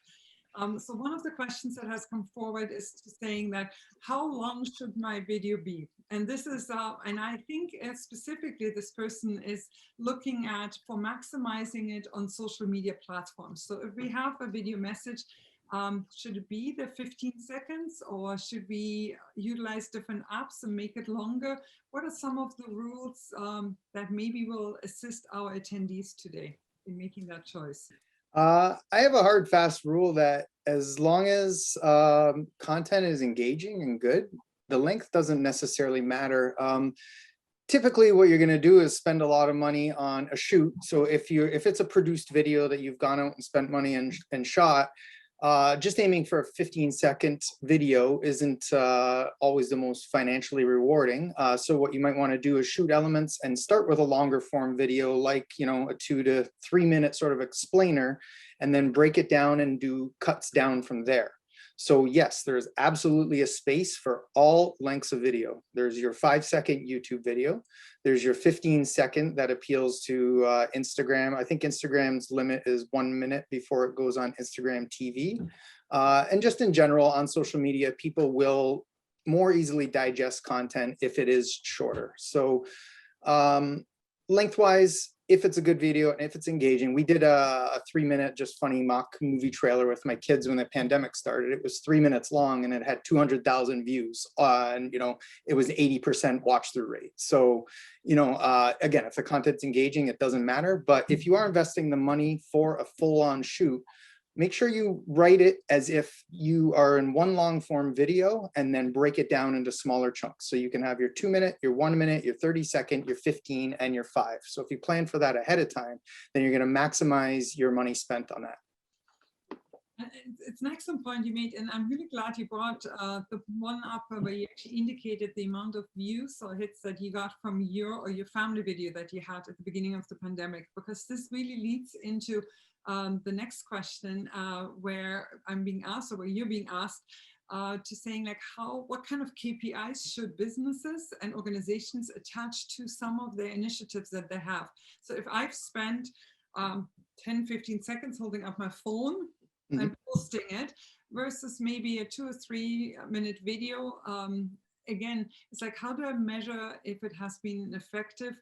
So one of the questions that has come forward is saying that, how long should my video be? And this is, and I think specifically this person is looking at for maximizing it on social media platforms. So if we have a video message, should it be the 15 seconds, or should we utilize different apps and make it longer? What are some of the rules that maybe will assist our attendees today in making that choice? I have a hard, fast rule that as long as content is engaging and good, the length doesn't necessarily matter. Typically, what you're going to do is spend a lot of money on a shoot. So if it's a produced video that you've gone out and spent money and shot, just aiming for a 15-second video isn't always the most financially rewarding. So what you might want to do is shoot elements and start with a longer form video, like, a 2 to 3 minute sort of explainer, and then break it down and do cuts down from there. So yes, there's absolutely a space for all lengths of video. There's your 5-second YouTube video. There's your 15-second that appeals to Instagram. I think Instagram's limit is 1 minute before it goes on Instagram TV. And just in general on social media, people will more easily digest content if it is shorter. So lengthwise, if it's a good video and if it's engaging, we did a 3-minute just funny mock movie trailer with my kids when the pandemic started. It was 3 minutes long and it had 200,000 views, and it was 80% watch through rate. So again, if the content's engaging, it doesn't matter. But if you are investing the money for a full-on shoot, make sure you write it as if you are in one long form video and then break it down into smaller chunks. So you can have your 2 minute, your 1 minute, your 30-second, your 15, and your 5. So if you plan for that ahead of time, then you're going to maximize your money spent on that. It's an excellent point you made, and I'm really glad you brought the one up where you actually indicated the amount of views or hits that you got from your family video that you had at the beginning of the pandemic, because this really leads into the next question where I'm being asked, or where you're being asked, to saying like what kind of KPIs should businesses and organizations attach to some of their initiatives that they have. So if I've spent 10, 15 seconds holding up my phone and posting it versus maybe a 2 or 3 minute video, again, it's like, how do I measure if it has been effective?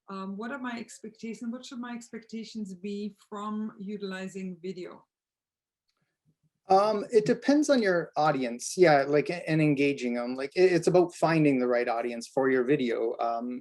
What are my expectations? What should my expectations be from utilizing video? It depends on your audience. Yeah, like, and engaging them. Like, it's about finding the right audience for your video.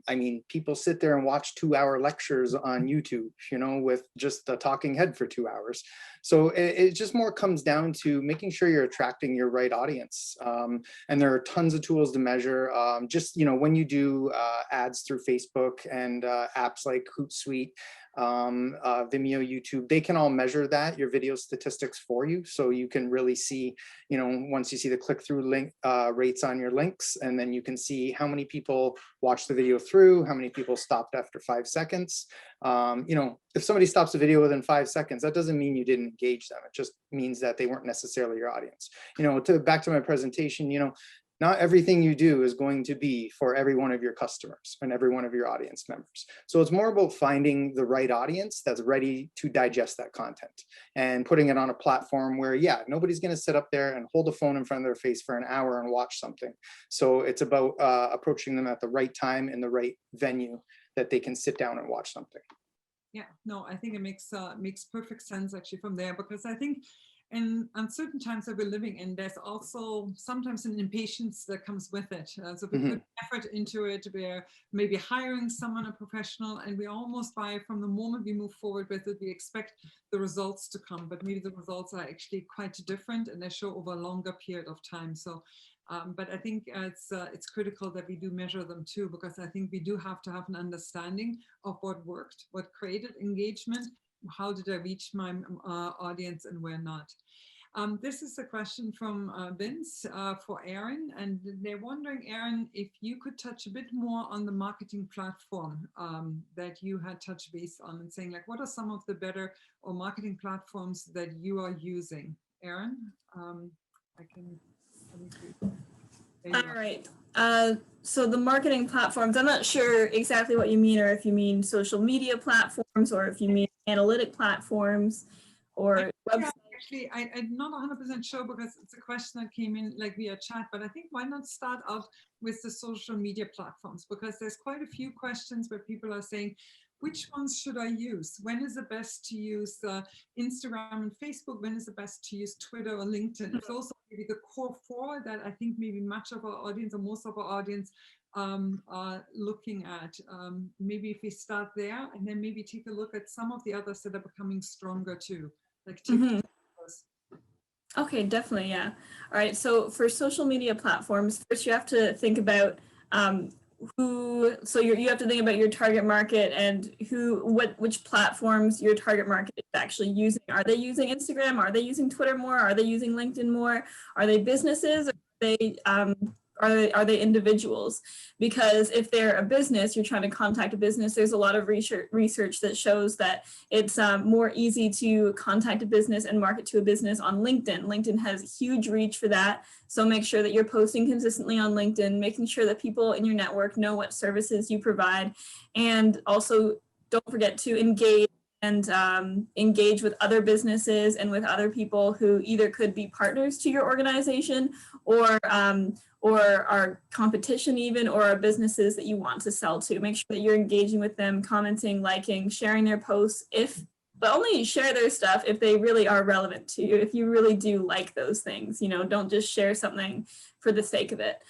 I mean, people sit there and watch 2-hour lectures on YouTube, you know, with just a talking head for 2 hours. So it just more comes down to making sure you're attracting your right audience. And there are tons of tools to measure. Just, you know, when you do ads through Facebook and apps like Hootsuite, Vimeo, YouTube, they can all measure that, your video statistics for you. So you can really see, you know, once you see the click-through link rates on your links, and then you can see how many people watched the video through, how many people stopped after 5 seconds. You know, if somebody stops a video within 5 seconds, that doesn't mean you didn't engage them. It just means that they weren't necessarily your audience. You know, back to my presentation, you know, not everything you do is going to be for every one of your customers and every one of your audience members. So it's more about finding the right audience that's ready to digest that content and putting it on a platform where, yeah, nobody's going to sit up there and hold a phone in front of their face for an hour and watch something. So it's about approaching them at the right time in the right venue that they can sit down and watch something. Yeah, no, I think it makes perfect sense actually from there, because I think in uncertain times that we're living in, there's also sometimes an impatience that comes with it. So we put effort into it. We're maybe hiring someone, a professional, and we almost from the moment we move forward with it, we expect the results to come, but maybe the results are actually quite different and they show over a longer period of time. So, but I think it's critical that we do measure them too, because I think we do have to have an understanding of what worked, what created engagement, how did I reach my audience and where not. This is a question from Vince for Erin, and they're wondering, Erin, if you could touch a bit more on the marketing platform that you had touched base on, and saying like, what are some of the better or marketing platforms that you are using? Erin, I can. All right. So the marketing platforms, I'm not sure exactly what you mean, or if you mean social media platforms, or if you mean analytic platforms, or websites. Actually, I'm not 100% sure, because it's a question that came in like via chat, but I think why not start out with the social media platforms, because there's quite a few questions where people are saying, which ones should I use? When is it best to use Instagram and Facebook? When is it best to use Twitter or LinkedIn? It's also maybe the core 4 that I think maybe much of our audience, or most of our audience, are looking at. Maybe if we start there, and then maybe take a look at some of the others that are becoming stronger too, like TikTok. Okay, definitely, yeah. All right, so for social media platforms, first you have to think about you have to think about your target market and which platforms your target market is actually using. Are they using Instagram? Are they using Twitter more? Are they using LinkedIn more? Are they businesses? Are they individuals? Because if they're a business, you're trying to contact a business, there's a lot of research that shows that it's more easy to contact a business and market to a business on LinkedIn. LinkedIn has huge reach for that. So make sure that you're posting consistently on LinkedIn, making sure that people in your network know what services you provide. And also don't forget to engage with other businesses and with other people who either could be partners to your organization, or are competition even, or are businesses that you want to sell to. Make sure that you're engaging with them, commenting, liking, sharing their posts, but only share their stuff if they really are relevant to you, if you really do like those things. You know, don't just share something for the sake of it.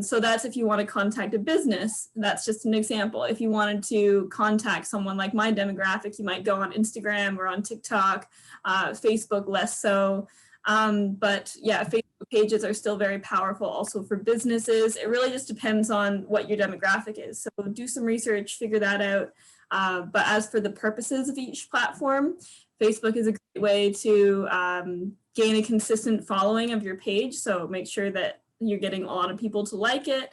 So that's if you want to contact a business. That's just an example. If you wanted to contact someone like my demographic, you might go on Instagram or on TikTok, Facebook less so. But yeah, Facebook pages are still very powerful also for businesses. It really just depends on what your demographic is. So do some research, figure that out. But as for the purposes of each platform, Facebook is a great way to gain a consistent following of your page. So make sure that you're getting a lot of people to like it.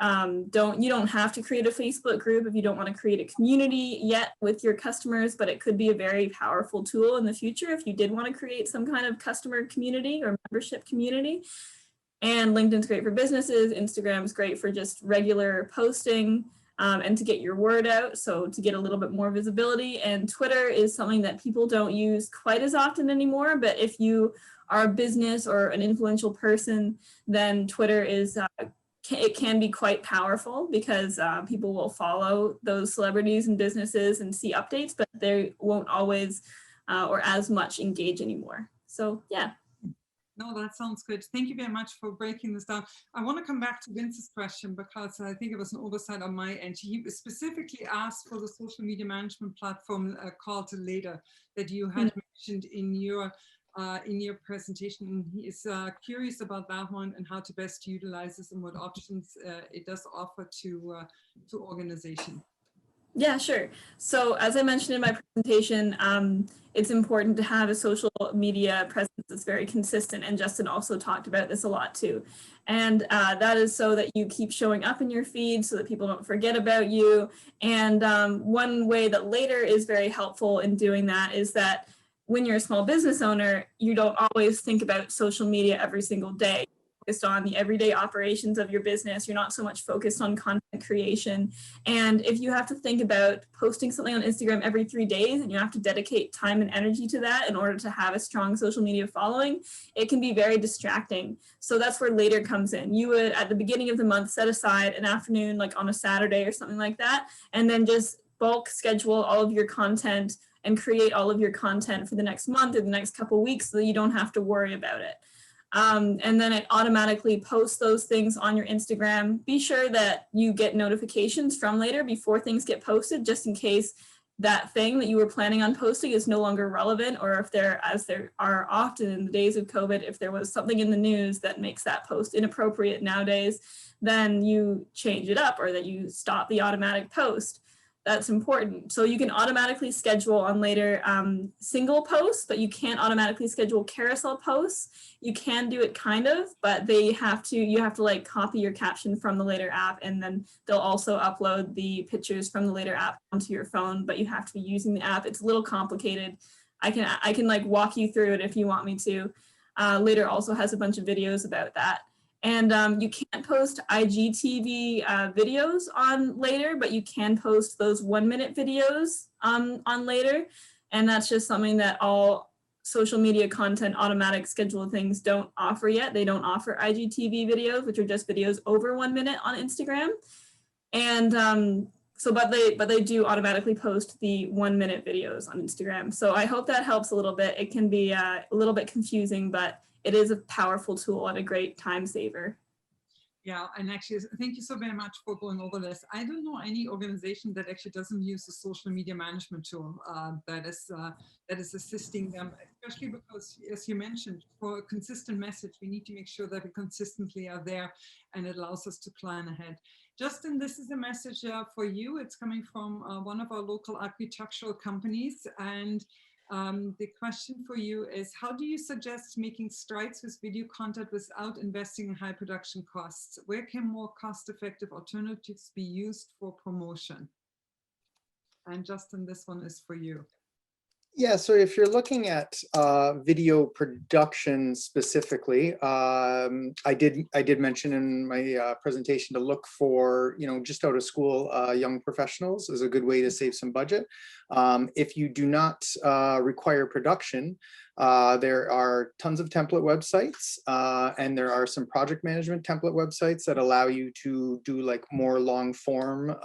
You don't have to create a Facebook group if you don't want to create a community yet with your customers, but it could be a very powerful tool in the future if you did want to create some kind of customer community or membership community. And LinkedIn's great for businesses. Instagram's great for just regular posting and to get your word out. So to get a little bit more visibility. And Twitter is something that people don't use quite as often anymore. But if you are a business or an influential person, then Twitter is it can be quite powerful because people will follow those celebrities and businesses and see updates, but they won't always or as much engage anymore. So yeah. No, that sounds good. Thank you very much for breaking this down. I want to come back to Vince's question because I think it was an oversight on my end. He specifically asked for the social media management platform called Later that you had mentioned in your presentation. And he is curious about that one and how to best utilize this and what options it does offer to organizations. Yeah, sure. So as I mentioned in my presentation, it's important to have a social media presence that's very consistent. And Justin also talked about this a lot too. And that is so that you keep showing up in your feed so that people don't forget about you. And one way that Later is very helpful in doing that is that when you're a small business owner, you don't always think about social media every single day. Focused on the everyday operations of your business. You're not so much focused on content creation. And if you have to think about posting something on Instagram every 3 days and you have to dedicate time and energy to that in order to have a strong social media following, it can be very distracting. So that's where Later comes in. You would, at the beginning of the month, set aside an afternoon, like on a Saturday or something like that, and then just bulk schedule all of your content and create all of your content for the next month or the next couple of weeks so that you don't have to worry about it. And then it automatically posts those things on your Instagram. Be sure that you get notifications from Later before things get posted, just in case that thing that you were planning on posting is no longer relevant, or if there, as there are often in the days of COVID, if there was something in the news that makes that post inappropriate nowadays, then you change it up or that you stop the automatic post. That's important. So you can automatically schedule on Later single posts, but you can't automatically schedule carousel posts. You can do it kind of, but you have to like copy your caption from the Later app, and then they'll also upload the pictures from the Later app onto your phone, but you have to be using the app. It's a little complicated. I can like walk you through it if you want me to. Later also has a bunch of videos about that. And you can't post IGTV videos on Later, but you can post those 1-minute videos on Later. And that's just something that all social media content automatic schedule things don't offer yet. They don't offer IGTV videos, which are just videos over 1 minute on Instagram. And but they do automatically post the 1-minute videos on Instagram. So I hope that helps a little bit. It can be a little bit confusing, but it is a powerful tool and a great time saver. Yeah, and actually, thank you so very much for going over this. I don't know any organization that actually doesn't use a social media management tool that is assisting them, especially because, as you mentioned, for a consistent message, we need to make sure that we consistently are there, and it allows us to plan ahead. Justin, this is a message for you. It's coming from one of our local architectural companies, and the question for you is, how do you suggest making strides with video content without investing in high production costs? Where can more cost-effective alternatives be used for promotion? And Justin, this one is for you. Yeah, so if you're looking at video production specifically, I did mention in my presentation to look for, just out of school young professionals is a good way to save some budget. If you do not require production, there are tons of template websites, and there are some project management template websites that allow you to do like more long form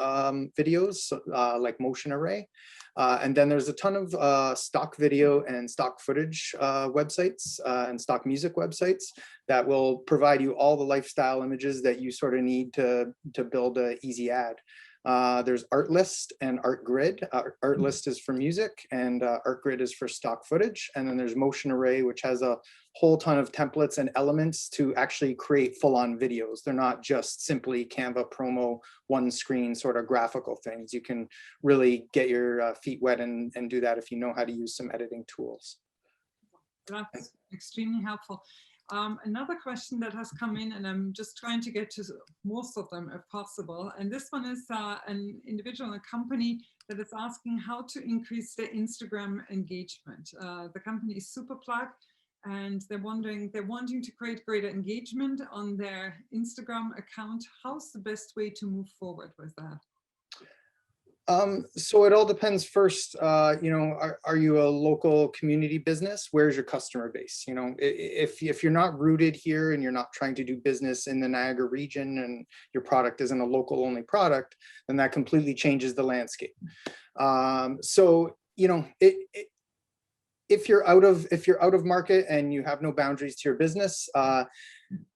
videos, like Motion Array. And then there's a ton of stock video and stock footage websites and stock music websites that will provide you all the lifestyle images that you sort of need to build an easy ad. There's Artlist and ArtGrid. Artlist is for music and ArtGrid is for stock footage. And then there's Motion Array, which has a whole ton of templates and elements to actually create full-on videos. They're not just simply Canva promo, one screen sort of graphical things. You can really get your feet wet and do that if you know how to use some editing tools. That's extremely helpful. Another question that has come in, and I'm just trying to get to most of them if possible. And this one is an individual, a company that is asking how to increase their Instagram engagement. The company is Superplug, and they're wanting to create greater engagement on their Instagram account. How's the best way to move forward with that? So it all depends first, are you a local community business? Where's your customer base? You know, if you're not rooted here and you're not trying to do business in the Niagara region and your product isn't a local only product, then that completely changes the landscape. So, you know, if you're out of market and you have no boundaries to your business,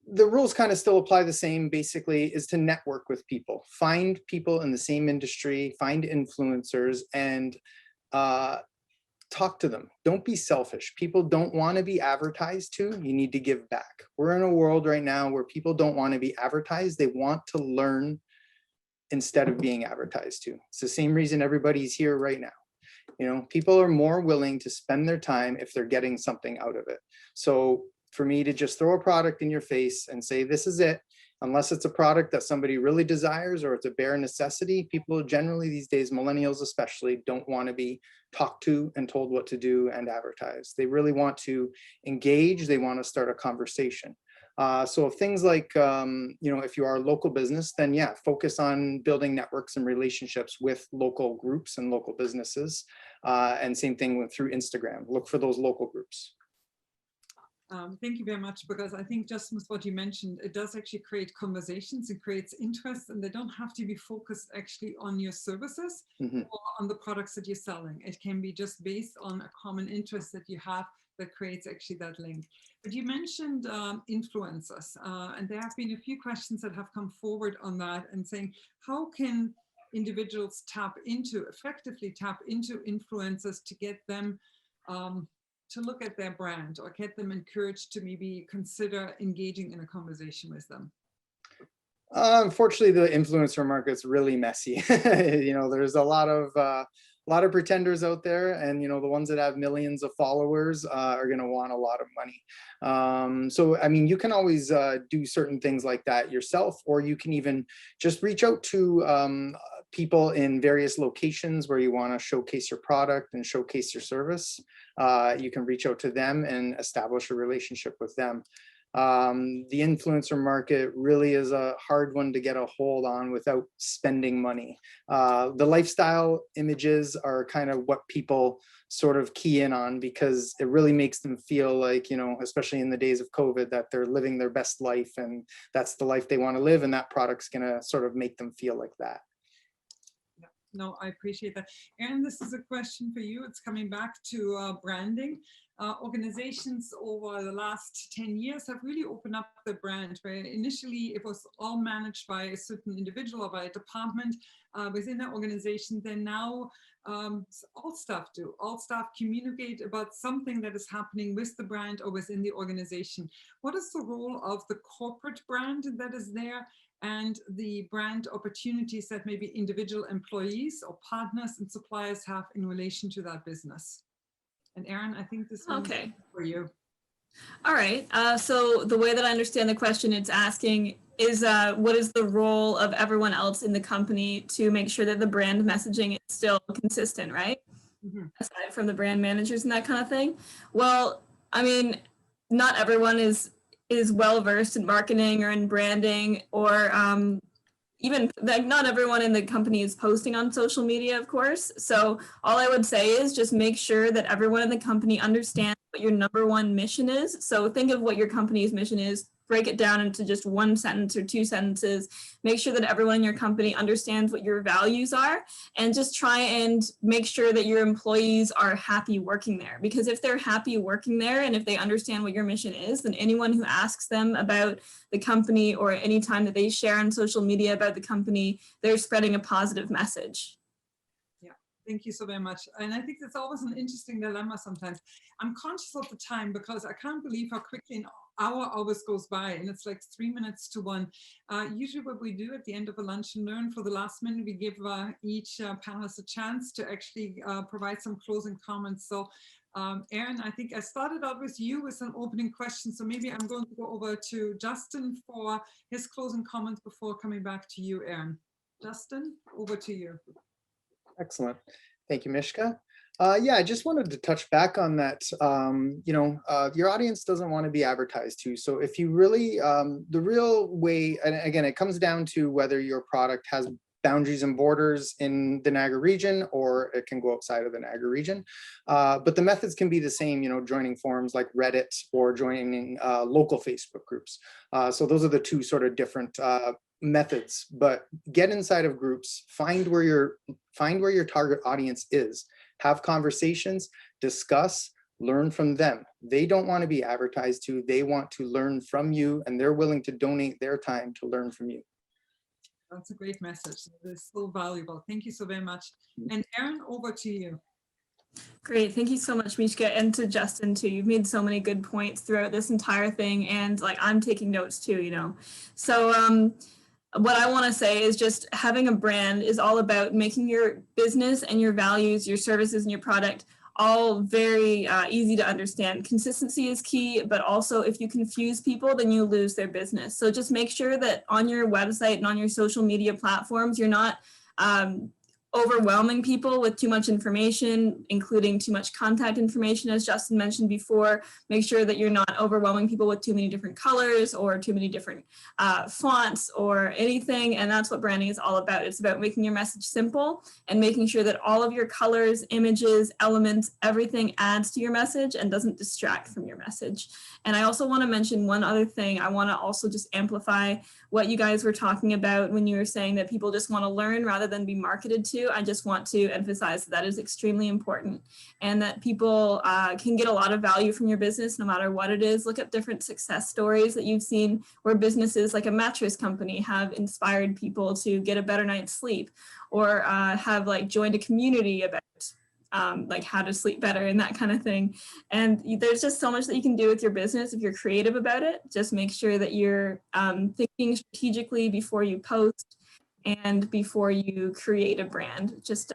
the rules kind of still apply the same. Basically, is to network with people, find people in the same industry, find influencers, and talk to them. Don't be selfish. People don't want to be advertised to. You need to give back. We're in a world right now where people don't want to be advertised. They want to learn instead of being advertised to. It's the same reason everybody's here right now. You know, people are more willing to spend their time if they're getting something out of it. So for me to just throw a product in your face and say, this is it, unless it's a product that somebody really desires or it's a bare necessity, people generally these days, millennials especially, don't want to be talked to and told what to do and advertise. They really want to engage. They want to start a conversation. So things like, if you are a local business, then yeah, focus on building networks and relationships with local groups and local businesses. And same thing through Instagram, look for those local groups. Thank you very much, because I think just with what you mentioned, it does actually create conversations, it creates interest, and they don't have to be focused actually on your services or on the products that you're selling. It can be just based on a common interest that you have that creates actually that link. But you mentioned influencers, and there have been a few questions that have come forward on that and saying, how can individuals effectively tap into influencers to get them to look at their brand or get them encouraged to maybe consider engaging in a conversation with them? Unfortunately, the influencer market's really messy. There's a lot of pretenders out there, and the ones that have millions of followers are going to want a lot of money. So I mean, you can always do certain things like that yourself, or you can even just reach out to people in various locations where you want to showcase your product and showcase your service. You can reach out to them and establish a relationship with them. The influencer market really is a hard one to get a hold on without spending money. The lifestyle images are kind of what people sort of key in on, because it really makes them feel like, especially in the days of COVID, that they're living their best life and that's the life they want to live, and that product's going to sort of make them feel like that. No, I appreciate that. Erin, this is a question for you. It's coming back to branding. Organizations over the last 10 years have really opened up the brand, where initially it was all managed by a certain individual or by a department within an organization. Then now all staff do. All staff communicate about something that is happening with the brand or within the organization. What is the role of the corporate brand that is there, and the brand opportunities that maybe individual employees or partners and suppliers have in relation to that business? And Erin, I think this one's for you. All right. So the way that I understand the question, it's asking is what is the role of everyone else in the company to make sure that the brand messaging is still consistent, right? Aside from the brand managers and that kind of thing. Well, I mean, not everyone is well versed in marketing or in branding, or even like not everyone in the company is posting on social media, of course. So all I would say is just make sure that everyone in the company understands what your number one mission is. So think of what your company's mission is, break it down into just one sentence or two sentences, make sure that everyone in your company understands what your values are, and just try and make sure that your employees are happy working there. Because if they're happy working there and if they understand what your mission is, then anyone who asks them about the company or any time that they share on social media about the company, they're spreading a positive message. Thank you so very much. And I think it's always an interesting dilemma sometimes. I'm conscious of the time because I can't believe how quickly an hour always goes by, and it's like 3 minutes to 1. Usually what we do at the end of a lunch and learn, for the last minute, we give each panelist a chance to actually provide some closing comments. So Erin, I think I started out with you with an opening question. So maybe I'm going to go over to Justin for his closing comments before coming back to you, Erin. Justin, over to you. Excellent. Thank you, Mishka. Yeah, I just wanted to touch back on that. Your audience doesn't want to be advertised to. So if you really, the real way, and again, it comes down to whether your product has boundaries and borders in the Niagara region, or it can go outside of the Niagara region. But the methods can be the same, joining forums like Reddit or joining local Facebook groups. So those are the two sort of different methods. But get inside of groups, find where your target audience is. Have conversations, discuss, learn from them. They don't want to be advertised to. They want to learn from you, and they're willing to donate their time to learn from you. That's a great message. It is so valuable. Thank you so very much. And Erin, over to you. Great. Thank you so much, Mishka, and to Justin too. You've made so many good points throughout this entire thing, and like I'm taking notes too, So what I want to say is just having a brand is all about making your business and your values, your services and your product all very easy to understand. Consistency is key, but also if you confuse people, then you lose their business. So just make sure that on your website and on your social media platforms, you're not overwhelming people with too much information, including too much contact information, as Justin mentioned before. Make sure that you're not overwhelming people with too many different colors or too many different fonts or anything. And that's what branding is all about. It's about making your message simple and making sure that all of your colors, images, elements, everything adds to your message and doesn't distract from your message. And I also want to mention one other thing. I want to also just amplify what you guys were talking about when you were saying that people just want to learn rather than be marketed to. I just want to emphasize that is extremely important, and that people can get a lot of value from your business no matter what it is. Look at different success stories that you've seen where businesses like a mattress company have inspired people to get a better night's sleep, or have like joined a community about like how to sleep better and that kind of thing. And there's just so much that you can do with your business if you're creative about it. Just make sure that you're thinking strategically before you post and before you create a brand. Just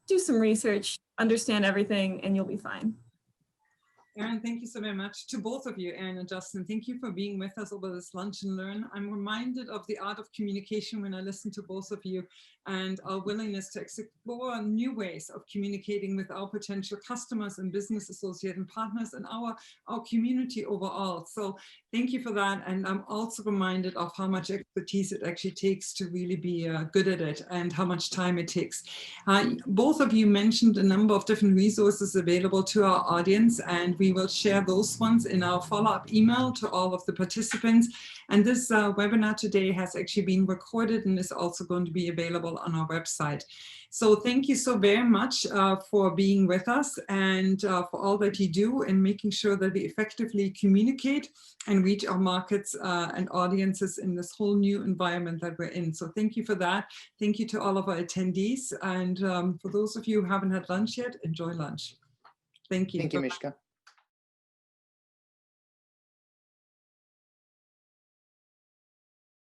do some research, understand everything, and you'll be fine. Erin, thank you so very much to both of you, Erin and Justin. Thank you for being with us over this Lunch and Learn. I'm reminded of the art of communication when I listen to both of you, and our willingness to explore new ways of communicating with our potential customers and business associates and partners and our community overall. So thank you for that. And I'm also reminded of how much expertise it actually takes to really be good at it, and how much time it takes. Both of you mentioned a number of different resources available to our audience, and we will share those ones in our follow-up email to all of the participants. And this webinar today has actually been recorded and is also going to be available on our website. So thank you so very much for being with us, and for all that you do in making sure that we effectively communicate and reach our markets and audiences in this whole new environment that we're in. So thank you for that. Thank you to all of our attendees. And for those of you who haven't had lunch yet, enjoy lunch. Thank you. Thank you, Mishka.